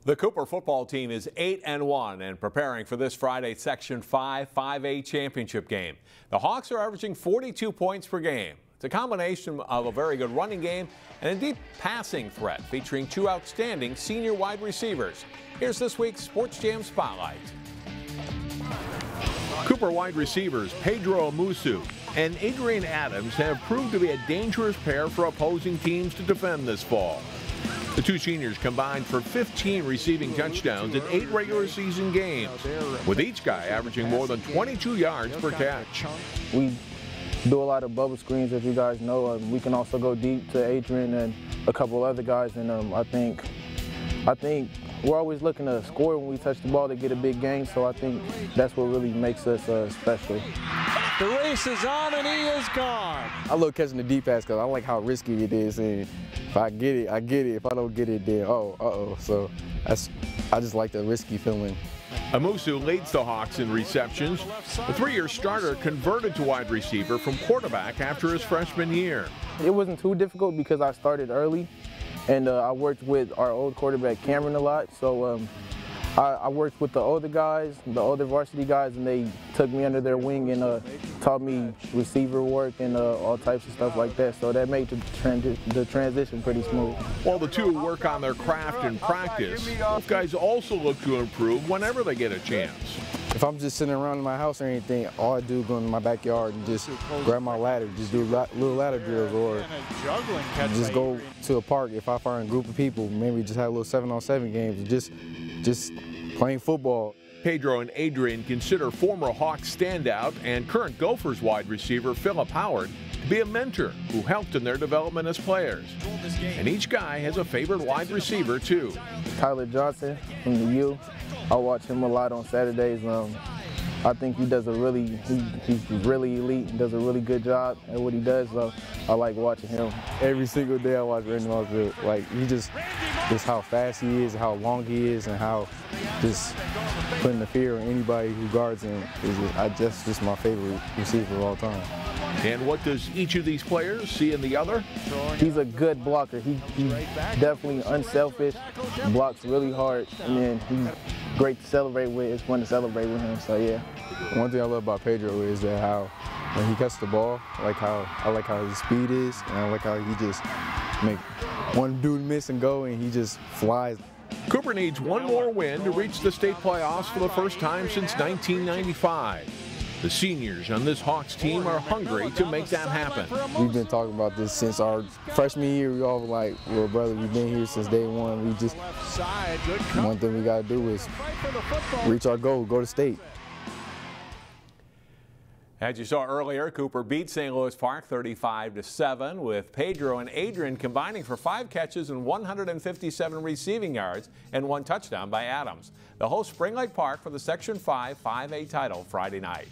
The Cooper football team is 8-1 and preparing for this Friday's Section 5 5A championship game. The Hawks are averaging 42 points per game. It's a combination of a very good running game and a deep passing threat featuring two outstanding senior wide receivers. Here's this week's Sports Jam Spotlight. Cooper wide receivers Pedro Amoussou and Adrian have proved to be a dangerous pair for opposing teams to defend this fall. The two seniors combined for 15 receiving touchdowns in 8 regular season games, with each guy averaging more than 22 yards per catch. We do a lot of bubble screens, as you guys know. We can also go deep to Adrian and a couple other guys, and I think we're always looking to score when we touch the ball to get a big gain, so I think that's what really makes us special. The race is on and he is gone. I love catching the deep pass because I like how risky it is, and if I get it, I get it. If I don't get it, then So I just like the risky feeling. Amoussou leads the Hawks in receptions. The 3-year starter converted to wide receiver from quarterback after his freshman year. It wasn't too difficult because I started early, and I worked with our old quarterback Cameron a lot. So I worked with the older guys, the older varsity guys, and they took me under their wing and taught me receiver work and all types of stuff like that. So that made the transition pretty smooth. While the two work on their craft in practice, both guys also look to improve whenever they get a chance. If I'm just sitting around in my house or anything, all I do is go in my backyard and just grab my ladder, just do little ladder drills, or just go to a park if I find a group of people, maybe just have a little 7-on-7 games, just playing football. Pedro and Adrian consider former Hawks standout and current Gophers wide receiver Philip Howard to be a mentor who helped in their development as players. And each guy has a favorite wide receiver too. Tyler Johnson from the U. I watch him a lot on Saturdays. I think he does he's really elite and does a really good job at what he does, so I like watching him. Every single day I watch Randy Moss. Like, just how fast he is, how long he is, and how just putting the fear on anybody who guards him is just my favorite receiver of all time. And what does each of these players see in the other? He's a good blocker. He's definitely unselfish, blocks really hard, and then he's great to celebrate with. It's fun to celebrate with him, so yeah. One thing I love about Pedro is that how when he catches the ball, I like how his speed is, and I like how he just make one dude miss and go, and he just flies. Cooper needs one more win to reach the state playoffs for the first time since 1995. The seniors on this Hawks team are hungry to make that happen. We've been talking about this since our freshman year. We all were like, well, brother, we've been here since day one. One thing we got to do is reach our goal, go to state. As you saw earlier, Cooper beat St. Louis Park 35-7, with Pedro and Adrian combining for 5 catches and 157 receiving yards and 1 touchdown by Adams. They'll host Spring Lake Park for the Section 5 5A title Friday night.